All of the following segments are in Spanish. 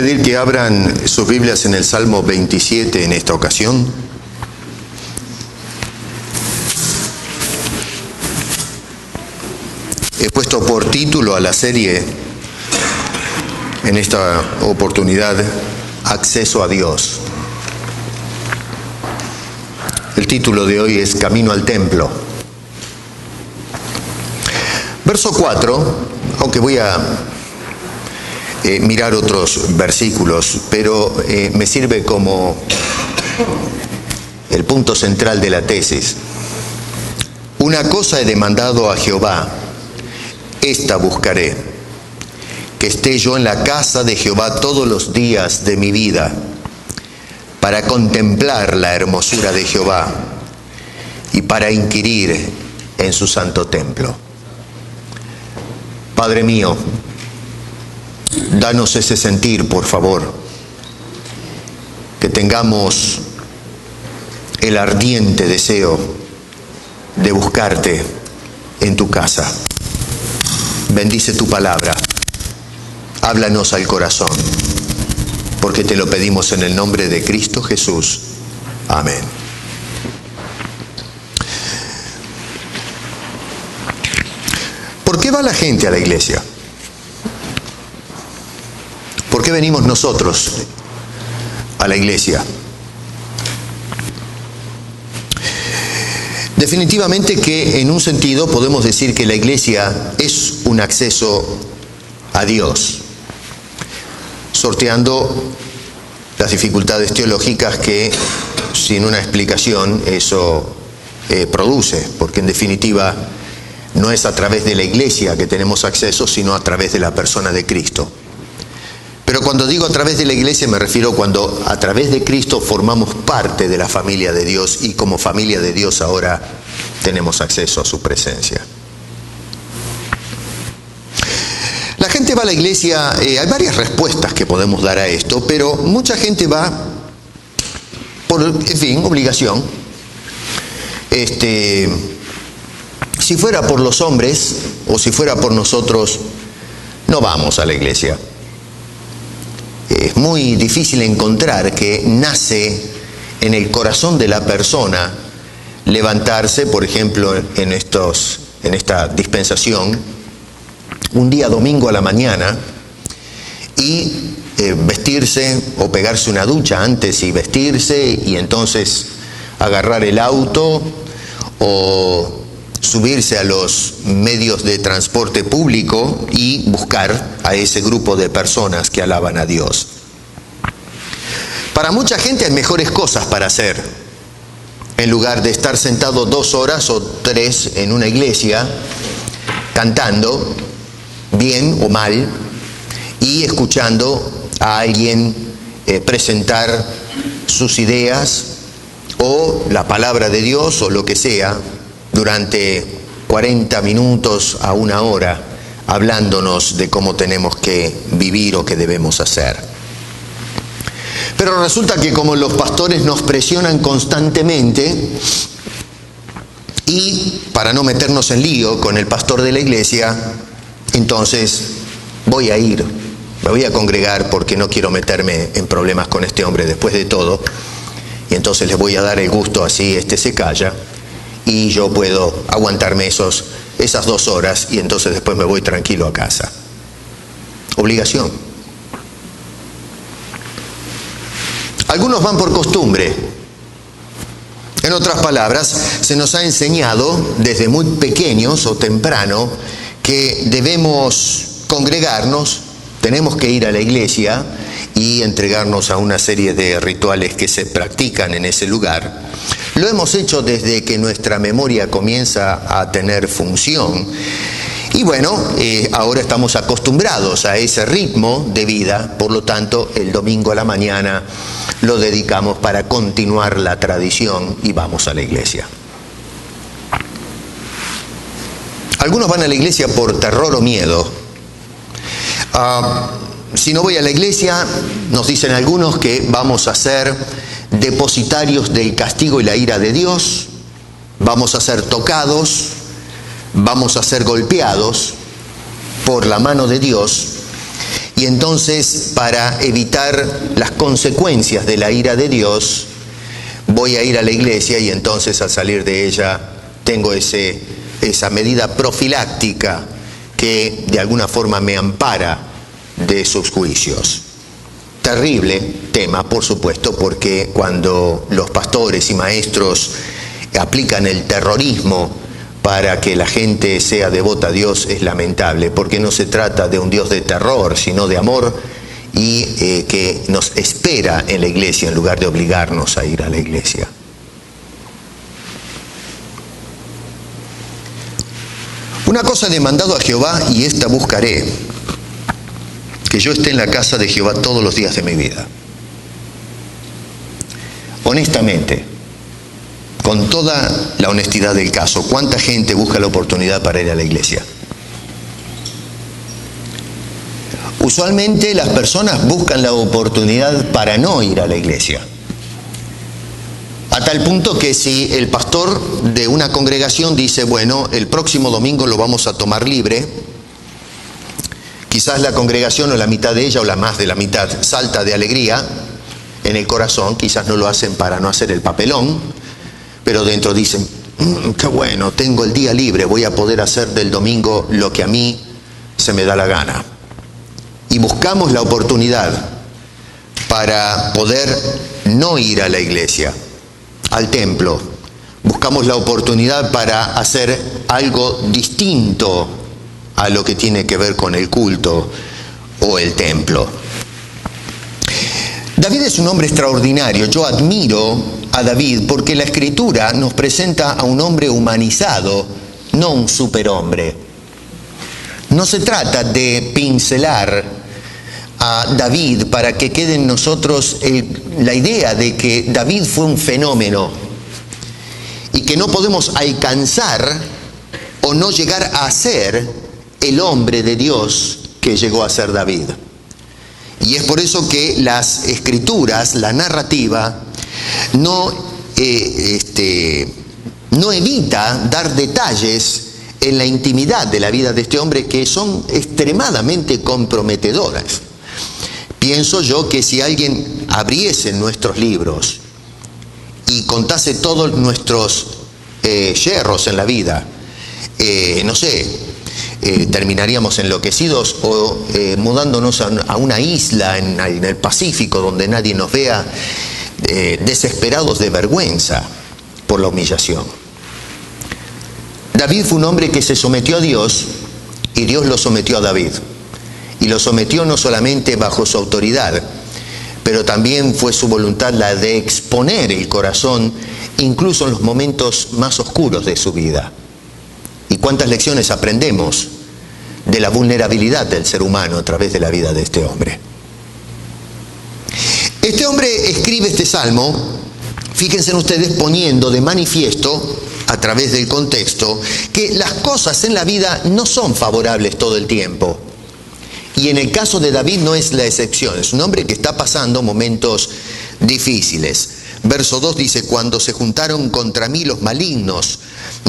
pedir que abran sus Biblias en el Salmo 27 en esta ocasión. He puesto por título a la serie, en esta oportunidad, Acceso a Dios. El título de hoy es Camino al Templo. Verso 4, aunque voy a mirar otros versículos, pero me sirve como el punto central de la tesis. Una cosa he demandado a Jehová, esta buscaré, que esté yo en la casa de Jehová todos los días de mi vida, para contemplar la hermosura de Jehová y para inquirir en su santo templo. Padre mío, danos ese sentir, por favor, que tengamos el ardiente deseo de buscarte en tu casa. Bendice tu palabra, háblanos al corazón, porque te lo pedimos en el nombre de Cristo Jesús. Amén. ¿Por qué va la gente a la iglesia? ¿Por qué venimos nosotros a la iglesia? Definitivamente que en un sentido podemos decir que la iglesia es un acceso a Dios, sorteando las dificultades teológicas que sin una explicación eso produce, porque en definitiva no es a través de la iglesia que tenemos acceso, sino a través de la persona de Cristo. Pero cuando digo a través de la iglesia me refiero cuando a través de Cristo formamos parte de la familia de Dios y como familia de Dios ahora tenemos acceso a su presencia. La gente va a la iglesia, hay varias respuestas que podemos dar a esto, pero mucha gente va por, en fin, obligación. Si fuera por los hombres o si fuera por nosotros, no vamos a la iglesia. Es muy difícil encontrar que nace en el corazón de la persona levantarse, por ejemplo, en esta dispensación, un día domingo a la mañana y vestirse o pegarse una ducha antes y vestirse y entonces agarrar el auto o subirse a los medios de transporte público y buscar a ese grupo de personas que alaban a Dios. Para mucha gente hay mejores cosas para hacer. En lugar de estar sentado 2 horas o 3 en una iglesia, cantando, bien o mal, y escuchando a alguien presentar sus ideas o la palabra de Dios o lo que sea, durante 40 minutos a 1 hora, hablándonos de cómo tenemos que vivir o qué debemos hacer. Pero resulta que como los pastores nos presionan constantemente, y para no meternos en lío con el pastor de la iglesia, entonces voy a ir, me voy a congregar porque no quiero meterme en problemas con este hombre después de todo, y entonces les voy a dar el gusto así, se calla, y yo puedo aguantarme esas 2 horas y entonces después me voy tranquilo a casa. Obligación. Algunos van por costumbre. En otras palabras, se nos ha enseñado desde muy pequeños o temprano que debemos congregarnos, tenemos que ir a la iglesia y entregarnos a una serie de rituales que se practican en ese lugar. Lo hemos hecho desde que nuestra memoria comienza a tener función. Y bueno, ahora estamos acostumbrados a ese ritmo de vida, por lo tanto, el domingo a la mañana lo dedicamos para continuar la tradición y vamos a la iglesia. Algunos van a la iglesia por terror o miedo. Si no voy a la iglesia, nos dicen algunos que vamos a ser depositarios del castigo y la ira de Dios, vamos a ser tocados, vamos a ser golpeados por la mano de Dios Y entonces, para evitar las consecuencias de la ira de Dios, voy a ir a la iglesia y entonces al salir de ella tengo esa medida profiláctica que de alguna forma me ampara de sus juicios. Terrible tema, por supuesto, porque cuando los pastores y maestros aplican el terrorismo para que la gente sea devota a Dios, es lamentable, porque no se trata de un Dios de terror, sino de amor, y que nos espera en la iglesia en lugar de obligarnos a ir a la iglesia. Una cosa he demandado a Jehová y esta buscaré, que yo esté en la casa de Jehová todos los días de mi vida. Honestamente, con toda la honestidad del caso, ¿cuánta gente busca la oportunidad para ir a la iglesia? Usualmente las personas buscan la oportunidad para no ir a la iglesia. A tal punto que si el pastor de una congregación dice, bueno, el próximo domingo lo vamos a tomar libre, quizás la congregación o la mitad de ella o la más de la mitad salta de alegría en el corazón, quizás no lo hacen para no hacer el papelón, pero dentro dicen, qué bueno, tengo el día libre, voy a poder hacer del domingo lo que a mí se me da la gana. Y buscamos la oportunidad para poder no ir a la iglesia, al templo. Buscamos la oportunidad para hacer algo distinto a lo que tiene que ver con el culto o el templo. David es un hombre extraordinario. Yo admiro a David porque la Escritura nos presenta a un hombre humanizado, no un superhombre. No se trata de pincelar a David para que quede en nosotros la idea de que David fue un fenómeno y que no podemos alcanzar o no llegar a ser el hombre de Dios que llegó a ser David. Y es por eso que las Escrituras, la narrativa, no evita dar detalles en la intimidad de la vida de este hombre que son extremadamente comprometedoras. Pienso yo que si alguien abriese nuestros libros y contase todos nuestros yerros en la vida, terminaríamos enloquecidos o mudándonos a una isla en el Pacífico donde nadie nos vea, desesperados de vergüenza por la humillación. David fue un hombre que se sometió a Dios y Dios lo sometió a David. Y lo sometió no solamente bajo su autoridad, pero también fue su voluntad la de exponer el corazón incluso en los momentos más oscuros de su vida. ¿Y cuántas lecciones aprendemos de la vulnerabilidad del ser humano a través de la vida de este hombre? Este hombre escribe este salmo, fíjense ustedes, poniendo de manifiesto, a través del contexto, que las cosas en la vida no son favorables todo el tiempo. Y en el caso de David no es la excepción, es un hombre que está pasando momentos difíciles. Verso 2 dice, cuando se juntaron contra mí los malignos,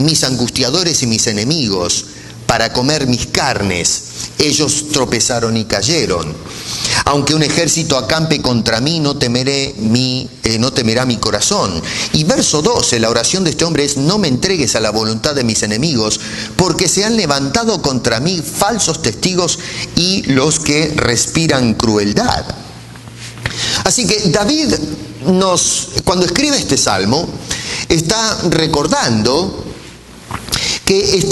mis angustiadores y mis enemigos, para comer mis carnes, ellos tropezaron y cayeron. Aunque un ejército acampe contra mí, no temerá mi corazón. Y verso 12, la oración de este hombre es, no me entregues a la voluntad de mis enemigos, porque se han levantado contra mí falsos testigos y los que respiran crueldad. Así que David cuando escribe este salmo, está recordando que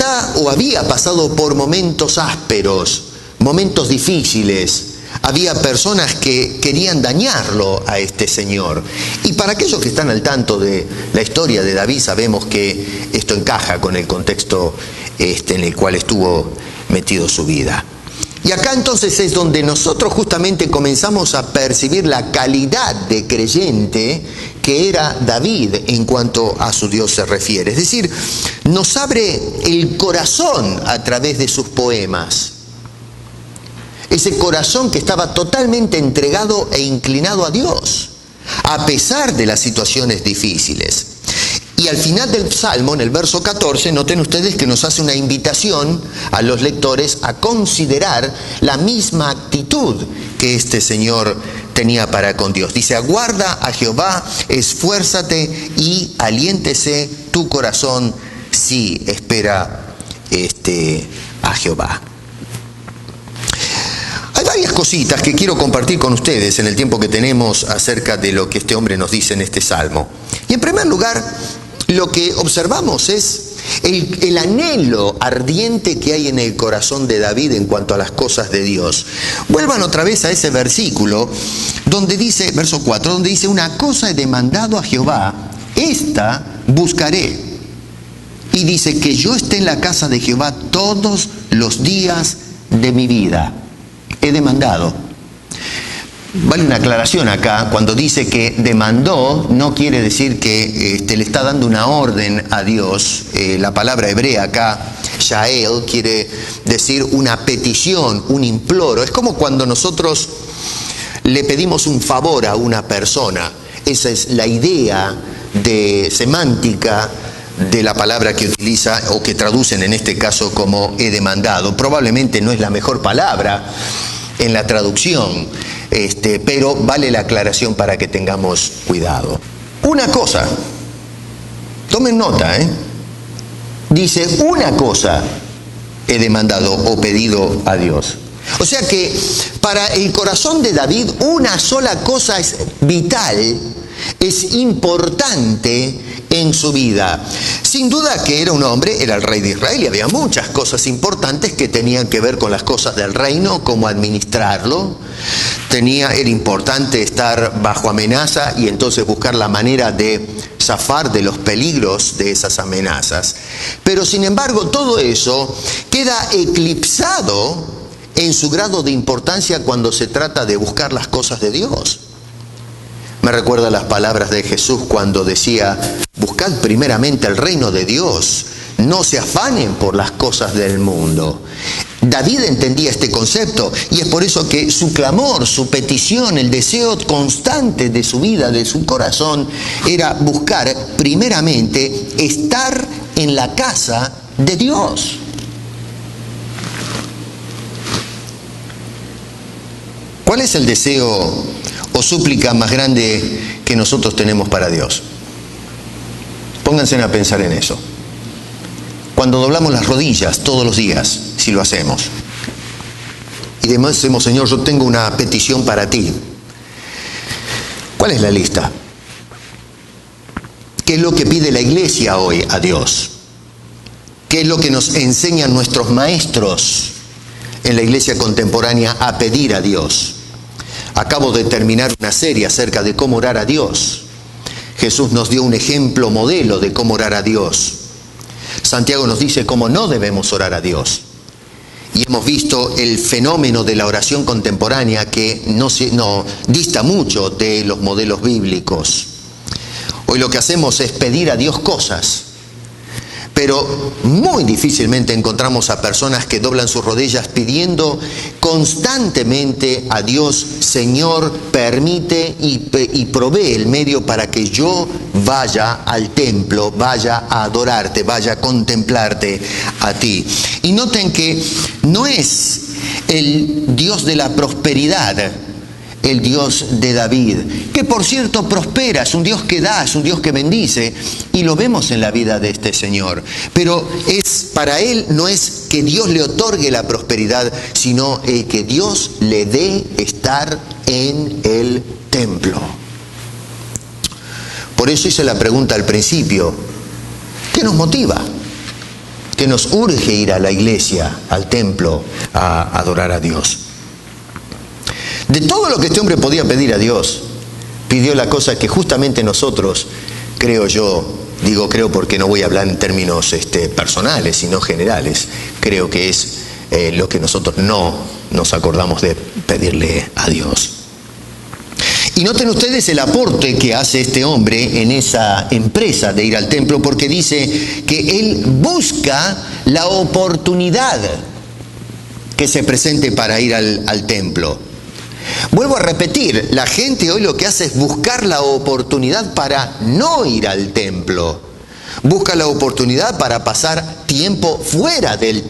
había pasado por momentos ásperos, momentos difíciles. Había personas que querían dañarlo a este señor. Y para aquellos que están al tanto de la historia de David, sabemos que esto encaja con el contexto en el cual estuvo metido su vida. Y acá entonces es donde nosotros justamente comenzamos a percibir la calidad de creyente que era David en cuanto a su Dios se refiere. Es decir, nos abre el corazón a través de sus poemas. Ese corazón que estaba totalmente entregado e inclinado a Dios, a pesar de las situaciones difíciles. Y al final del Salmo, en el verso 14, noten ustedes que nos hace una invitación a los lectores a considerar la misma actitud que este Señor tenía para con Dios. Dice, aguarda a Jehová, esfuérzate y aliéntese tu corazón si espera a Jehová. Hay varias cositas que quiero compartir con ustedes en el tiempo que tenemos acerca de lo que este hombre nos dice en este Salmo. Y en primer lugar, lo que observamos es el anhelo ardiente que hay en el corazón de David en cuanto a las cosas de Dios. Vuelvan otra vez a ese versículo donde dice, verso 4, donde dice, una cosa he demandado a Jehová, esta buscaré. Y dice, que yo esté en la casa de Jehová todos los días de mi vida. He demandado. Vale una aclaración acá, cuando dice que demandó, no quiere decir que le está dando una orden a Dios. La palabra hebrea acá, Shael, quiere decir una petición, un imploro. Es como cuando nosotros le pedimos un favor a una persona. Esa es la idea semántica de la palabra que utiliza o que traducen en este caso como he demandado. Probablemente no es la mejor palabra en la traducción, pero vale la aclaración para que tengamos cuidado. Una cosa, tomen nota, dice, una cosa he demandado o pedido a Dios. O sea que para el corazón de David una sola cosa es vital, es importante en su vida. Sin duda que era un hombre, era el rey de Israel y había muchas cosas importantes que tenían que ver con las cosas del reino, cómo administrarlo. Era importante estar bajo amenaza y entonces buscar la manera de zafar de los peligros de esas amenazas. Pero sin embargo todo eso queda eclipsado en su grado de importancia cuando se trata de buscar las cosas de Dios. Me recuerda las palabras de Jesús cuando decía, buscad primeramente el reino de Dios, no se afanen por las cosas del mundo. David entendía este concepto y es por eso que su clamor, su petición, el deseo constante de su vida, de su corazón, era buscar primeramente estar en la casa de Dios. ¿Cuál es el deseo o súplica más grande que nosotros tenemos para Dios? Pónganse a pensar en eso. Cuando doblamos las rodillas todos los días, si lo hacemos, y decimos, Señor, yo tengo una petición para ti. ¿Cuál es la lista? ¿Qué es lo que pide la iglesia hoy a Dios? ¿Qué es lo que nos enseñan nuestros maestros en la iglesia contemporánea a pedir a Dios? Acabo de terminar una serie acerca de cómo orar a Dios. Jesús nos dio un ejemplo modelo de cómo orar a Dios. Santiago nos dice cómo no debemos orar a Dios. Y hemos visto el fenómeno de la oración contemporánea que no dista mucho de los modelos bíblicos. Hoy lo que hacemos es pedir a Dios cosas. Pero muy difícilmente encontramos a personas que doblan sus rodillas pidiendo constantemente a Dios, Señor, permite y provee el medio para que yo vaya al templo, vaya a adorarte, vaya a contemplarte a ti. Y noten que no es el Dios de la prosperidad, el Dios de David, que por cierto prospera, es un Dios que da, es un Dios que bendice, y lo vemos en la vida de este Señor. Pero para él no es que Dios le otorgue la prosperidad, sino que Dios le dé estar en el templo. Por eso hice la pregunta al principio, ¿qué nos motiva? ¿Qué nos urge ir a la iglesia, al templo, a adorar a Dios? De todo lo que este hombre podía pedir a Dios, pidió la cosa que justamente nosotros, creo porque no voy a hablar en términos personales, sino generales, creo que es lo que nosotros no nos acordamos de pedirle a Dios. Y noten ustedes el aporte que hace este hombre en esa empresa de ir al templo, porque dice que él busca la oportunidad que se presente para ir al templo. Vuelvo a repetir, la gente hoy lo que hace es buscar la oportunidad para no ir al templo. Busca la oportunidad para pasar tiempo fuera del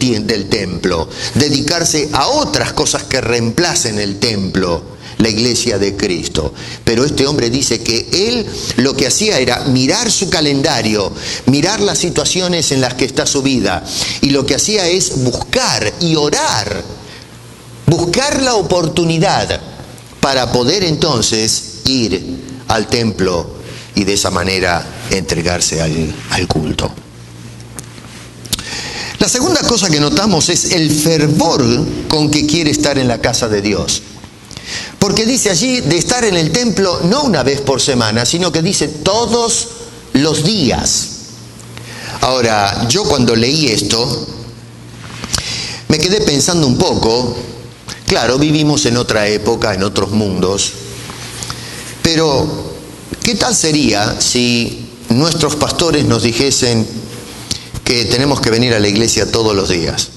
templo, dedicarse a otras cosas que reemplacen el templo, la iglesia de Cristo. Pero este hombre dice que él lo que hacía era mirar su calendario, mirar las situaciones en las que está su vida, y lo que hacía es buscar y orar, buscar la oportunidad para poder entonces ir al templo y de esa manera entregarse al culto. La segunda cosa que notamos es el fervor con que quiere estar en la casa de Dios. Porque dice allí de estar en el templo no una vez por semana, sino que dice todos los días. Ahora, yo cuando leí esto, me quedé pensando un poco. Claro, vivimos en otra época, en otros mundos, pero ¿qué tal sería si nuestros pastores nos dijesen que tenemos que venir a la iglesia todos los días?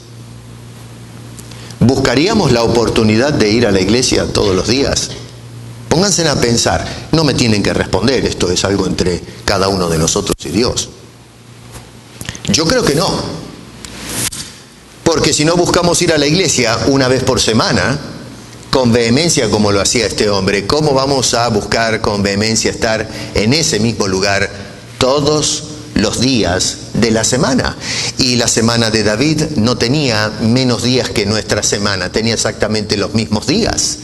¿Buscaríamos la oportunidad de ir a la iglesia todos los días? Pónganse a pensar. No me tienen que responder, esto es algo entre cada uno de nosotros y Dios. Yo creo que no. Porque si no buscamos ir a la iglesia una vez por semana, con vehemencia como lo hacía este hombre, ¿cómo vamos a buscar con vehemencia estar en ese mismo lugar todos los días de la semana? Y la semana de David no tenía menos días que nuestra semana, tenía exactamente los mismos días,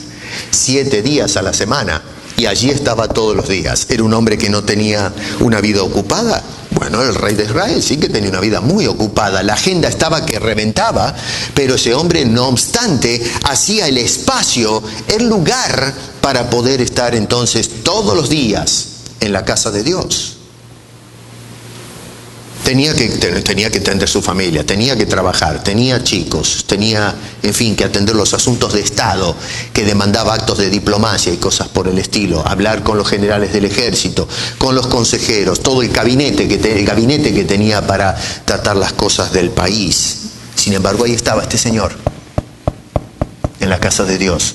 7 días a la semana, y allí estaba todos los días. Era un hombre que no tenía una vida ocupada. Bueno, el rey de Israel sí que tenía una vida muy ocupada, la agenda estaba que reventaba, pero ese hombre no obstante hacía el espacio, el lugar para poder estar entonces todos los días en la casa de Dios. Tenía que atender su familia, tenía que trabajar, tenía chicos, tenía, en fin, que atender los asuntos de Estado, que demandaba actos de diplomacia y cosas por el estilo, hablar con los generales del ejército, con los consejeros, todo el gabinete que tenía para tratar las cosas del país. Sin embargo, ahí estaba este señor, en la casa de Dios,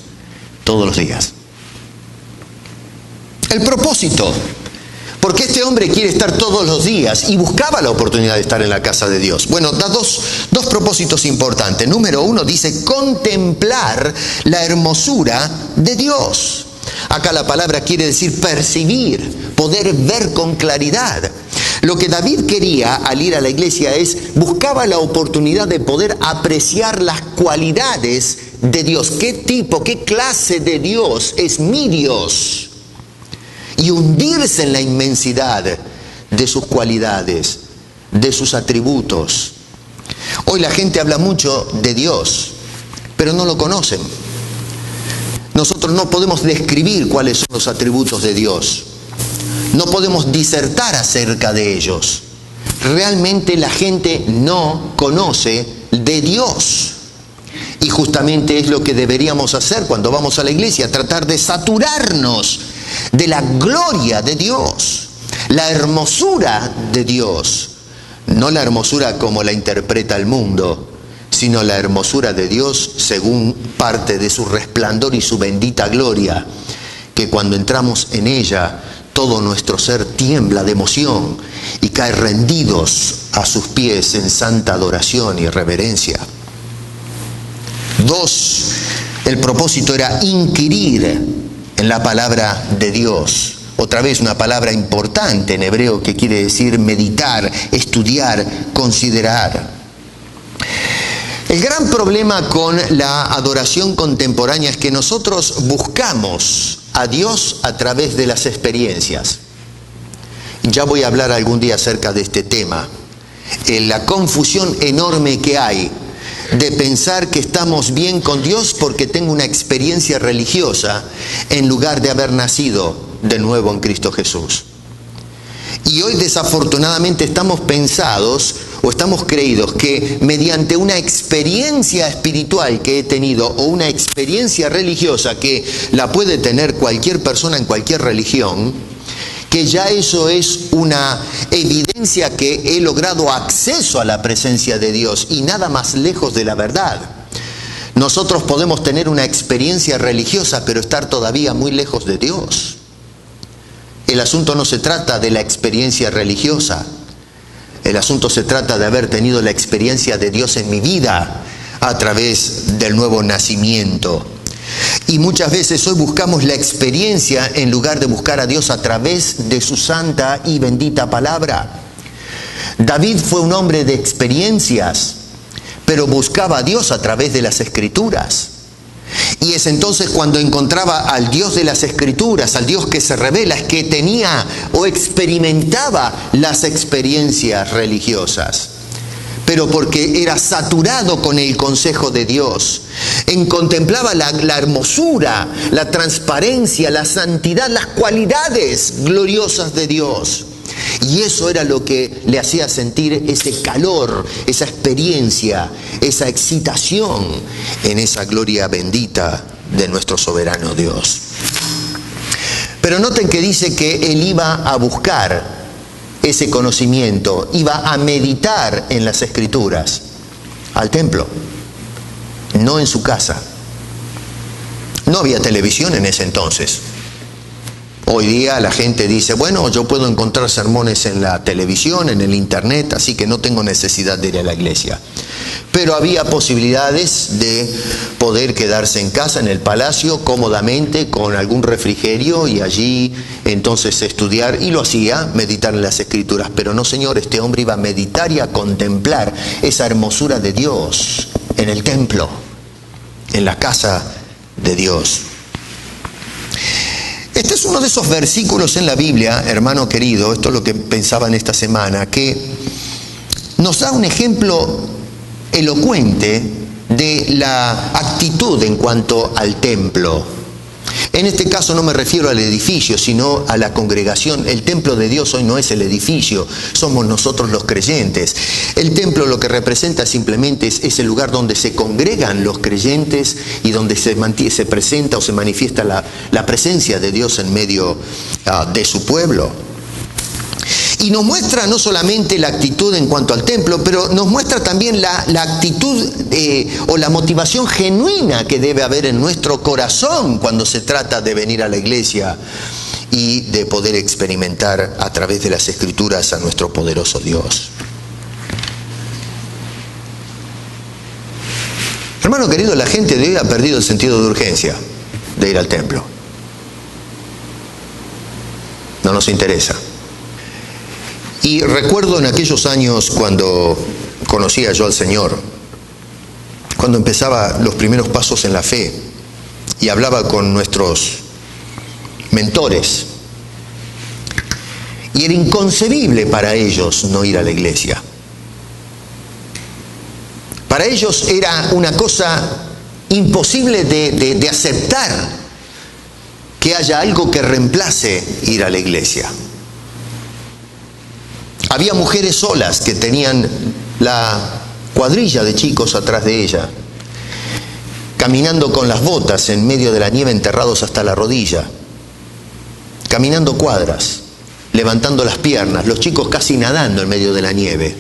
todos los días. El propósito. Porque este hombre quiere estar todos los días y buscaba la oportunidad de estar en la casa de Dios. Bueno, da dos propósitos importantes. Número 1 dice contemplar la hermosura de Dios. Acá la palabra quiere decir percibir, poder ver con claridad. Lo que David quería al ir a la iglesia buscaba la oportunidad de poder apreciar las cualidades de Dios. ¿Qué tipo, qué clase de Dios es mi Dios? Y hundirse en la inmensidad de sus cualidades, de sus atributos. Hoy la gente habla mucho de Dios, pero no lo conocen. Nosotros no podemos describir cuáles son los atributos de Dios. No podemos disertar acerca de ellos. Realmente la gente no conoce de Dios. Y justamente es lo que deberíamos hacer cuando vamos a la iglesia, tratar de saturarnos de la gloria de Dios, la hermosura de Dios, no la hermosura como la interpreta el mundo, sino la hermosura de Dios según parte de su resplandor y su bendita gloria, que cuando entramos en ella, todo nuestro ser tiembla de emoción y cae rendidos a sus pies en santa adoración y reverencia. 2, el propósito era inquirir en la palabra de Dios. Otra vez una palabra importante en hebreo que quiere decir meditar, estudiar, considerar. El gran problema con la adoración contemporánea es que nosotros buscamos a Dios a través de las experiencias. Ya voy a hablar algún día acerca de este tema. La confusión enorme que hay de pensar que estamos bien con Dios porque tengo una experiencia religiosa en lugar de haber nacido de nuevo en Cristo Jesús. Y hoy desafortunadamente estamos pensados o estamos creídos que mediante una experiencia espiritual que he tenido o una experiencia religiosa que la puede tener cualquier persona en cualquier religión, que ya eso es una evidencia que he logrado acceso a la presencia de Dios y nada más lejos de la verdad. Nosotros podemos tener una experiencia religiosa pero estar todavía muy lejos de Dios. El asunto no se trata de la experiencia religiosa, El asunto se trata de haber tenido la experiencia de Dios en mi vida a través del nuevo nacimiento. Y muchas veces hoy buscamos la experiencia en lugar de buscar a Dios a través de su santa y bendita palabra. David fue un hombre de experiencias, pero buscaba a Dios a través de las Escrituras. Y es entonces cuando encontraba al Dios de las Escrituras, al Dios que se revela, es que tenía o experimentaba las experiencias religiosas. Pero porque era saturado con el consejo de Dios. Contemplaba la hermosura, la transparencia, la santidad, las cualidades gloriosas de Dios. Y eso era lo que le hacía sentir ese calor, esa experiencia, esa excitación en esa gloria bendita de nuestro soberano Dios. Pero noten que dice que él iba a buscar ese conocimiento, iba a meditar en las Escrituras, al templo, no en su casa. No había televisión en ese entonces. Hoy día la gente dice, bueno, yo puedo encontrar sermones en la televisión, en el internet, así que no tengo necesidad de ir a la iglesia. Pero había posibilidades de poder quedarse en casa, en el palacio, cómodamente, con algún refrigerio y allí entonces estudiar, y lo hacía, meditar en las Escrituras. Pero no, Señor, este hombre iba a meditar y a contemplar esa hermosura de Dios en el templo, en la casa de Dios. Este es uno de esos versículos en la Biblia, hermano querido, esto es lo que pensaba en esta semana, que nos da un ejemplo elocuente de la actitud en cuanto al templo. En este caso no me refiero al edificio, sino a la congregación. El templo de Dios hoy no es el edificio, somos nosotros los creyentes. El templo lo que representa simplemente es el lugar donde se congregan los creyentes y donde se presenta o se manifiesta la presencia de Dios en medio de su pueblo. Y nos muestra no solamente la actitud en cuanto al templo, pero nos muestra también la actitud o la motivación genuina que debe haber en nuestro corazón cuando se trata de venir a la iglesia y de poder experimentar a través de las Escrituras a nuestro poderoso Dios. Hermano querido, la gente de hoy ha perdido el sentido de urgencia de ir al templo. No nos interesa. Y recuerdo en aquellos años cuando conocía yo al Señor, cuando empezaba los primeros pasos en la fe y hablaba con nuestros mentores, y era inconcebible para ellos no ir a la iglesia. Para ellos era una cosa imposible de aceptar que haya algo que reemplace ir a la iglesia. Había mujeres solas que tenían la cuadrilla de chicos atrás de ella, caminando con las botas en medio de la nieve enterrados hasta la rodilla, caminando cuadras, levantando las piernas, los chicos casi nadando en medio de la nieve.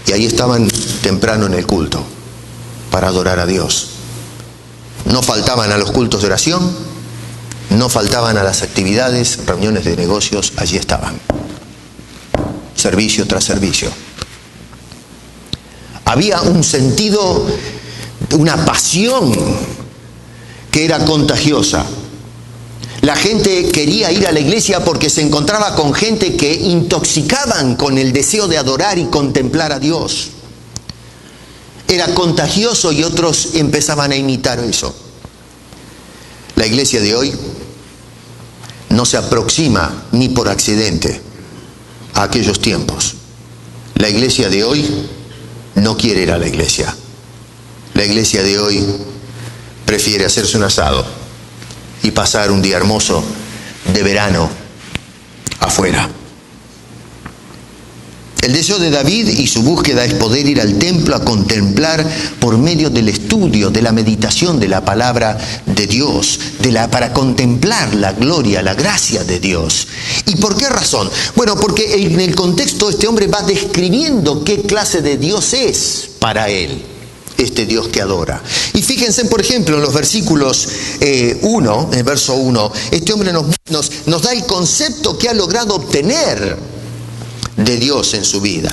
Y ahí estaban temprano en el culto para adorar a Dios. No faltaban a los cultos de oración, no faltaban a las actividades, reuniones de negocios, allí estaban. Servicio tras servicio. Había un sentido, una pasión que era contagiosa. La gente quería ir a la iglesia porque se encontraba con gente que intoxicaban con el deseo de adorar y contemplar a Dios. Era contagioso y otros empezaban a imitar eso. La iglesia de hoy no se aproxima ni por accidente a aquellos tiempos. La iglesia de hoy no quiere ir a la iglesia. La iglesia de hoy prefiere hacerse un asado y pasar un día hermoso de verano afuera. El deseo de David y su búsqueda es poder ir al templo a contemplar por medio del estudio, de la meditación de la palabra de Dios, para contemplar la gloria, la gracia de Dios. ¿Y por qué razón? Bueno, porque en el contexto este hombre va describiendo qué clase de Dios es para él, este Dios que adora. Y fíjense, por ejemplo, en los versículos 1, en el verso 1, este hombre nos da el concepto que ha logrado obtener de Dios en su vida.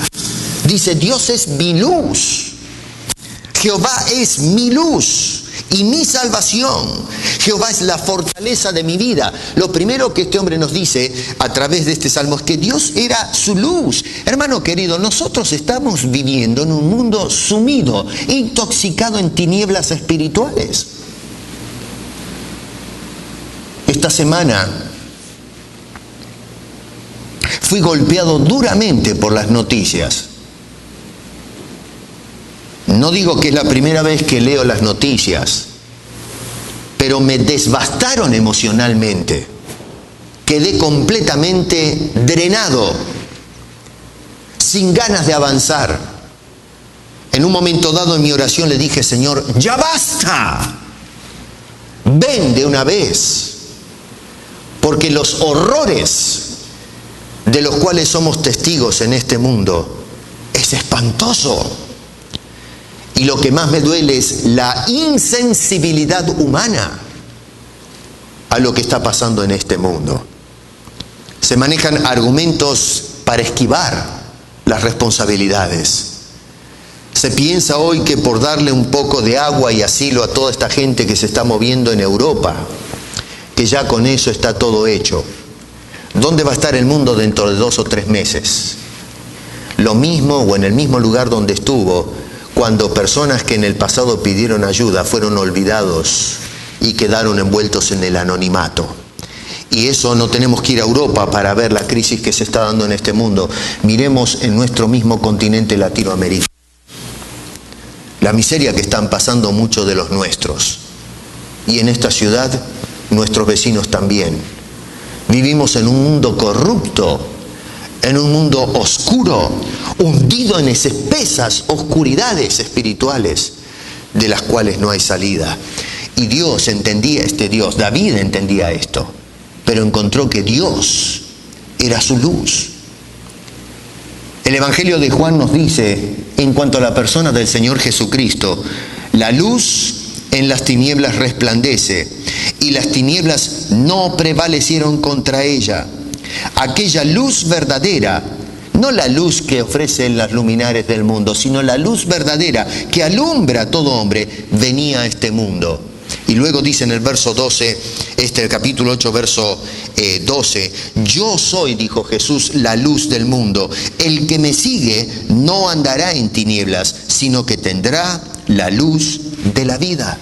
Dice, Dios es mi luz. Jehová es mi luz y mi salvación. Jehová es la fortaleza de mi vida. Lo primero que este hombre nos dice a través de este salmo es que Dios era su luz. Hermano querido, nosotros estamos viviendo en un mundo sumido, intoxicado en tinieblas espirituales. Esta semana fui golpeado duramente por las noticias. No digo que es la primera vez que leo las noticias, pero me devastaron emocionalmente. Quedé completamente drenado, sin ganas de avanzar. En un momento dado en mi oración le dije, Señor, ¡ya basta! Ven de una vez, porque los horrores de los cuales somos testigos en este mundo es espantoso. Y lo que más me duele es la insensibilidad humana a lo que está pasando en este mundo. Se manejan argumentos para esquivar las responsabilidades. Se piensa hoy que por darle un poco de agua y asilo a toda esta gente que se está moviendo en Europa, que ya con eso está todo hecho. ¿Dónde va a estar el mundo dentro de 2 o 3 meses? Lo mismo o en el mismo lugar donde estuvo cuando personas que en el pasado pidieron ayuda fueron olvidados y quedaron envueltos en el anonimato. Y eso no tenemos que ir a Europa para ver la crisis que se está dando en este mundo. Miremos en nuestro mismo continente Latinoamérica. La miseria que están pasando muchos de los nuestros. Y en esta ciudad, nuestros vecinos también. Vivimos en un mundo corrupto, en un mundo oscuro, hundido en espesas oscuridades espirituales de las cuales no hay salida. Y Dios entendía David entendía esto, pero encontró que Dios era su luz. El Evangelio de Juan nos dice, en cuanto a la persona del Señor Jesucristo, la luz en las tinieblas resplandece, y las tinieblas no prevalecieron contra ella. Aquella luz verdadera, no la luz que ofrecen las luminares del mundo, sino la luz verdadera que alumbra a todo hombre, venía a este mundo. Y luego dice en el verso 12, el capítulo 8, verso 12, yo soy, dijo Jesús, la luz del mundo. El que me sigue no andará en tinieblas, sino que tendrá la luz de la vida.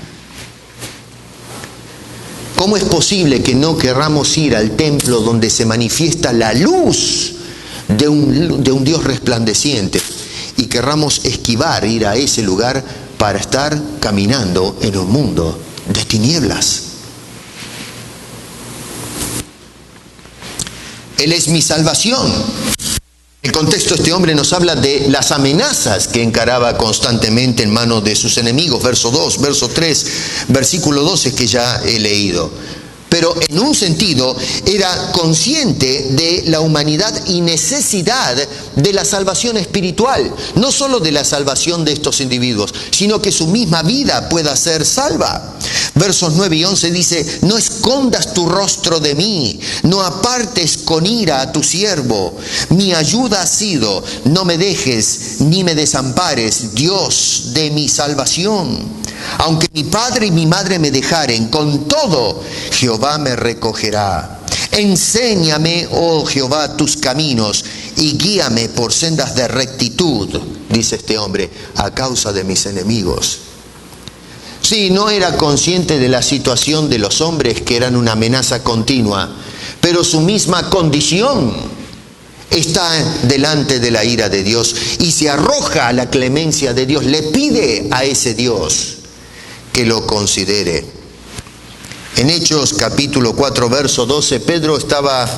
¿Cómo es posible que no querramos ir al templo donde se manifiesta la luz de un Dios resplandeciente y querramos esquivar ir a ese lugar para estar caminando en un mundo de tinieblas? Él es mi salvación. El contexto de este hombre nos habla de las amenazas que encaraba constantemente en manos de sus enemigos. Verso 2, verso 3, versículo 12 que ya he leído. Pero en un sentido era consciente de la humanidad y necesidad de la salvación espiritual. No solo de la salvación de estos individuos, sino que su misma vida pueda ser salva. Versos 9 y 11 dice, no escondas tu rostro de mí, no apartes con ira a tu siervo. Mi ayuda ha sido, no me dejes ni me desampares, Dios de mi salvación. Aunque mi padre y mi madre me dejaren, con todo Jehová me recogerá. Enséñame, oh Jehová, tus caminos y guíame por sendas de rectitud, dice este hombre, a causa de mis enemigos. Sí, no era consciente de la situación de los hombres que eran una amenaza continua, pero su misma condición está delante de la ira de Dios y se arroja a la clemencia de Dios, le pide a ese Dios que lo considere. En Hechos capítulo 4 verso 12, Pedro estaba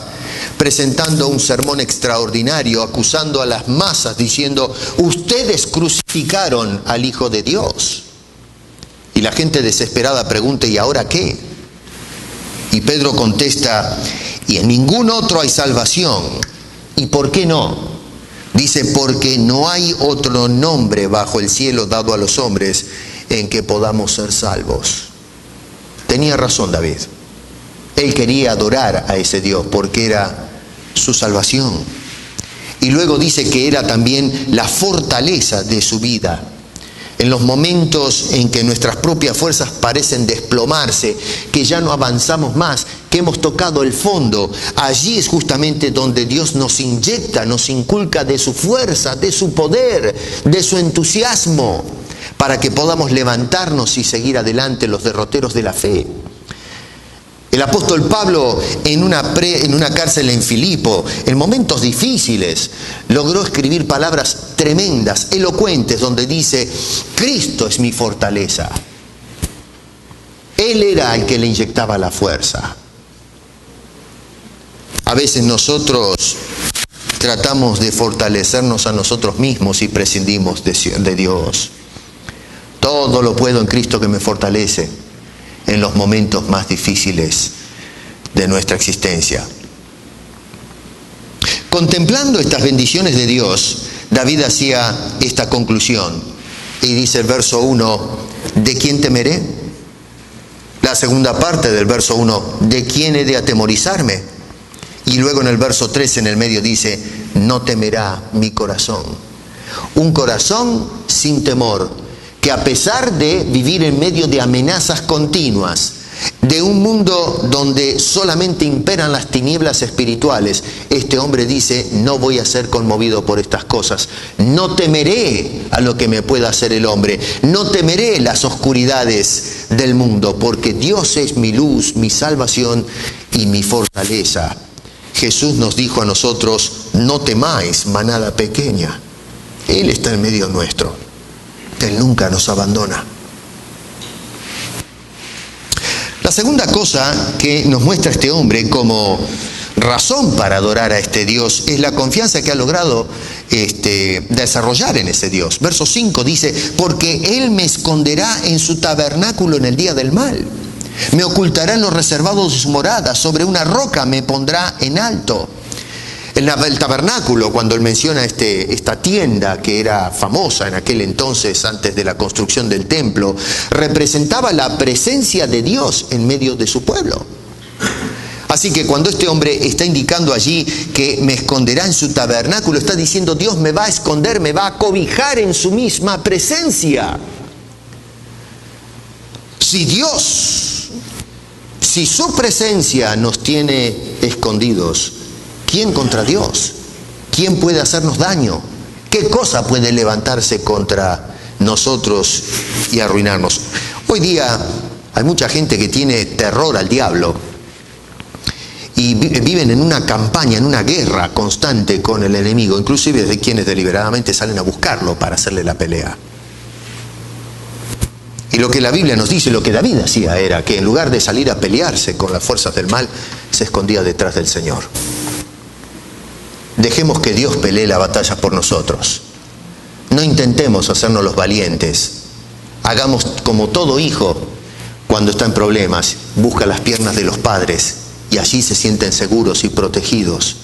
presentando un sermón extraordinario, acusando a las masas, diciendo, ustedes crucificaron al Hijo de Dios. Y la gente desesperada pregunta, ¿y ahora qué? Y Pedro contesta, y en ningún otro hay salvación. ¿Y por qué no? Dice, porque no hay otro nombre bajo el cielo dado a los hombres en que podamos ser salvos. Tenía razón David. Él quería adorar a ese Dios porque era su salvación. Y luego dice que era también la fortaleza de su vida. En los momentos en que nuestras propias fuerzas parecen desplomarse, que ya no avanzamos más, que hemos tocado el fondo, allí es justamente donde Dios nos inyecta, nos inculca de su fuerza, de su poder, de su entusiasmo, para que podamos levantarnos y seguir adelante los derroteros de la fe. El apóstol Pablo en una cárcel en Filipo, en momentos difíciles, logró escribir palabras tremendas, elocuentes, donde dice: Cristo es mi fortaleza. Él era el que le inyectaba la fuerza. A veces nosotros tratamos de fortalecernos a nosotros mismos y prescindimos de Dios. Todo lo puedo en Cristo que me fortalece en los momentos más difíciles de nuestra existencia. Contemplando estas bendiciones de Dios, David hacía esta conclusión y dice el verso 1: ¿de quién temeré? La segunda parte del verso 1: ¿de quién he de atemorizarme? Y luego en el verso 3, en el medio, dice: no temerá mi corazón. Un corazón sin temor, que a pesar de vivir en medio de amenazas continuas, de un mundo donde solamente imperan las tinieblas espirituales, este hombre dice: no voy a ser conmovido por estas cosas, no temeré a lo que me pueda hacer el hombre, no temeré las oscuridades del mundo, porque Dios es mi luz, mi salvación y mi fortaleza. Jesús nos dijo a nosotros: no temáis, manada pequeña. Él está en medio nuestro. Él nunca nos abandona. La segunda cosa que nos muestra este hombre como razón para adorar a este Dios es la confianza que ha logrado desarrollar en ese Dios. Verso 5 dice: porque Él me esconderá en su tabernáculo en el día del mal. Me ocultará en los reservados de su morada, sobre una roca me pondrá en alto. El tabernáculo, cuando él menciona esta tienda que era famosa en aquel entonces, antes de la construcción del templo, representaba la presencia de Dios en medio de su pueblo. Así que cuando este hombre está indicando allí que me esconderá en su tabernáculo, está diciendo: Dios me va a esconder, me va a cobijar en su misma presencia. Si su presencia nos tiene escondidos, ¿quién contra Dios? ¿Quién puede hacernos daño? ¿Qué cosa puede levantarse contra nosotros y arruinarnos? Hoy día hay mucha gente que tiene terror al diablo y viven en una campaña, en una guerra constante con el enemigo, inclusive de quienes deliberadamente salen a buscarlo para hacerle la pelea. Y lo que la Biblia nos dice, lo que David hacía, era que en lugar de salir a pelearse con las fuerzas del mal, se escondía detrás del Señor. Dejemos que Dios pelee la batalla por nosotros. No intentemos hacernos los valientes. Hagamos como todo hijo cuando está en problemas: busca las piernas de los padres y allí se sienten seguros y protegidos.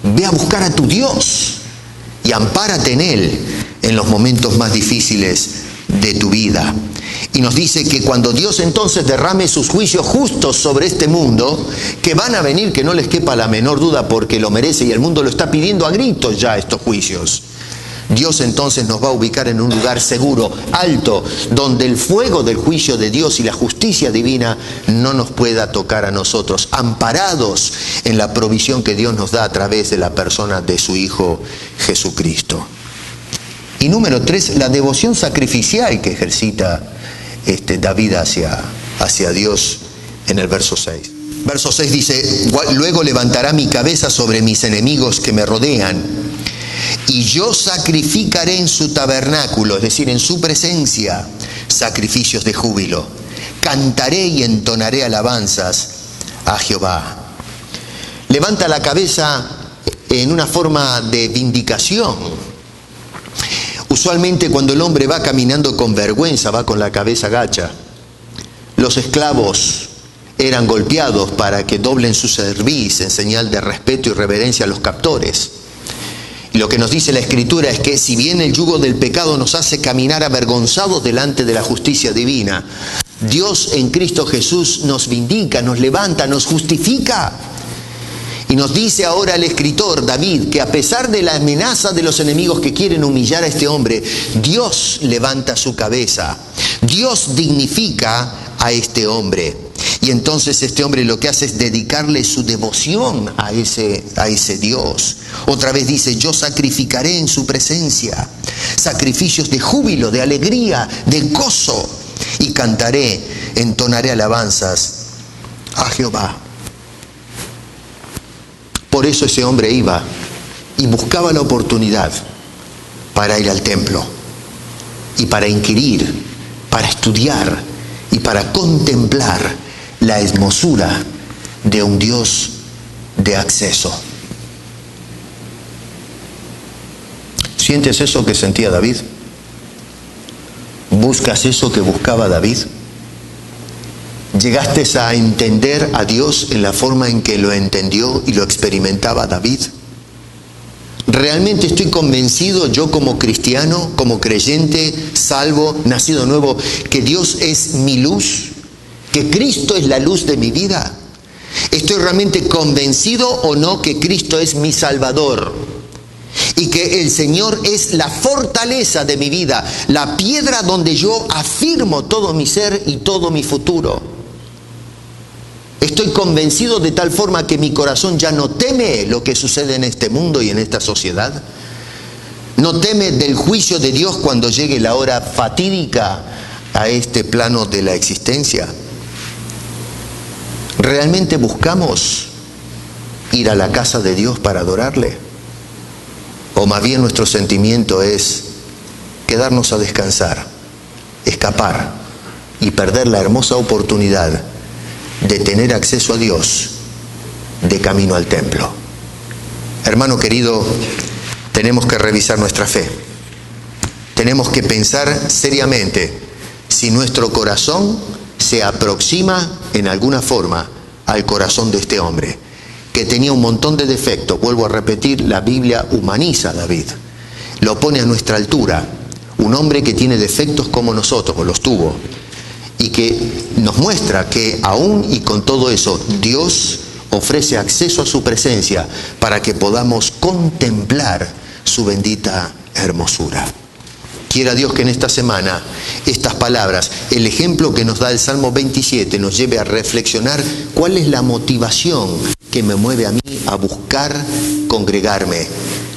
Ve a buscar a tu Dios y ampárate en Él en los momentos más difíciles de tu vida. Y nos dice que cuando Dios entonces derrame sus juicios justos sobre este mundo, que van a venir, que no les quepa la menor duda, porque lo merece y el mundo lo está pidiendo a gritos ya, estos juicios, Dios entonces nos va a ubicar en un lugar seguro, alto, donde el fuego del juicio de Dios y la justicia divina no nos pueda tocar a nosotros, amparados en la provisión que Dios nos da a través de la persona de su Hijo Jesucristo. Y número 3, la devoción sacrificial que ejercita David hacia Dios en el verso 6. Verso 6 dice: luego levantará mi cabeza sobre mis enemigos que me rodean, y yo sacrificaré en su tabernáculo, es decir, en su presencia, sacrificios de júbilo. Cantaré y entonaré alabanzas a Jehová. Levanta la cabeza en una forma de vindicación. Usualmente cuando el hombre va caminando con vergüenza, va con la cabeza gacha. Los esclavos eran golpeados para que doblen su cerviz en señal de respeto y reverencia a los captores. Y lo que nos dice la Escritura es que si bien el yugo del pecado nos hace caminar avergonzados delante de la justicia divina, Dios en Cristo Jesús nos vindica, nos levanta, nos justifica. Y nos dice ahora el escritor David que a pesar de la amenaza de los enemigos que quieren humillar a este hombre, Dios levanta su cabeza, Dios dignifica a este hombre. Y entonces este hombre lo que hace es dedicarle su devoción a ese Dios. Otra vez dice, yo sacrificaré en su presencia sacrificios de júbilo, de alegría, de gozo, y cantaré, entonaré alabanzas a Jehová. Por eso ese hombre iba y buscaba la oportunidad para ir al templo y para inquirir, para estudiar y para contemplar la hermosura de un Dios de acceso. ¿Sientes eso que sentía David? ¿Buscas eso que buscaba David? ¿Llegaste a entender a Dios en la forma en que lo entendió y lo experimentaba David? ¿Realmente estoy convencido yo como cristiano, como creyente, salvo, nacido nuevo, que Dios es mi luz? ¿Que Cristo es la luz de mi vida? ¿Estoy realmente convencido o no que Cristo es mi Salvador? Y que el Señor es la fortaleza de mi vida, la piedra donde yo afirmo todo mi ser y todo mi futuro. Estoy convencido de tal forma que mi corazón ya no teme lo que sucede en este mundo y en esta sociedad. No teme del juicio de Dios cuando llegue la hora fatídica a este plano de la existencia. ¿Realmente buscamos ir a la casa de Dios para adorarle? ¿O más bien nuestro sentimiento es quedarnos a descansar, escapar y perder la hermosa oportunidad de tener acceso a Dios de camino al templo? Hermano querido, tenemos que revisar nuestra fe. Tenemos que pensar seriamente si nuestro corazón se aproxima en alguna forma al corazón de este hombre, que tenía un montón de defectos. Vuelvo a repetir, la Biblia humaniza a David, lo pone a nuestra altura, un hombre que tiene defectos como nosotros, o los tuvo, y que nos muestra que aún y con todo eso, Dios ofrece acceso a su presencia para que podamos contemplar su bendita hermosura. Quiera Dios que en esta semana estas palabras, el ejemplo que nos da el Salmo 27, nos lleve a reflexionar cuál es la motivación que me mueve a mí a buscar congregarme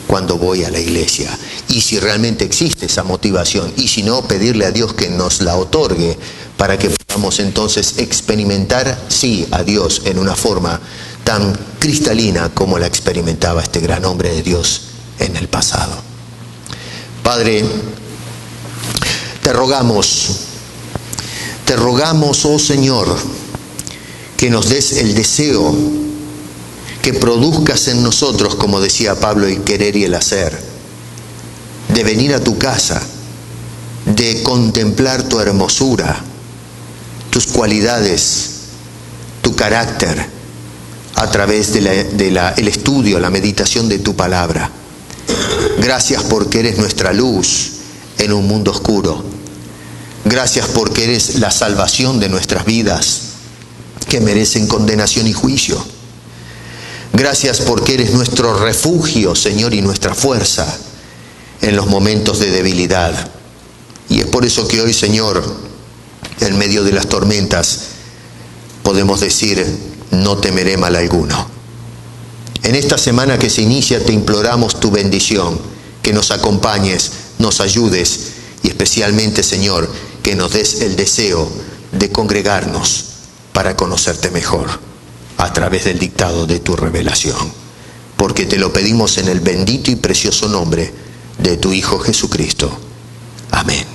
cuando voy a la iglesia. Y si realmente existe esa motivación, y si no, pedirle a Dios que nos la otorgue para que podamos entonces experimentar, sí, a Dios en una forma tan cristalina como la experimentaba este gran hombre de Dios en el pasado. Padre, te rogamos, oh Señor, que nos des el deseo, que produzcas en nosotros, como decía Pablo, el querer y el hacer, de venir a tu casa, de contemplar tu hermosura, tus cualidades, tu carácter, a través del estudio, la meditación de tu palabra. Gracias porque eres nuestra luz en un mundo oscuro. Gracias porque eres la salvación de nuestras vidas, que merecen condenación y juicio. Gracias porque eres nuestro refugio, Señor, y nuestra fuerza en los momentos de debilidad. Y es por eso que hoy, Señor, en medio de las tormentas, podemos decir, no temeré mal alguno. En esta semana que se inicia, te imploramos tu bendición, que nos acompañes, nos ayudes y especialmente, Señor, que nos des el deseo de congregarnos para conocerte mejor a través del dictado de tu revelación. Porque te lo pedimos en el bendito y precioso nombre de tu Hijo Jesucristo. Amén.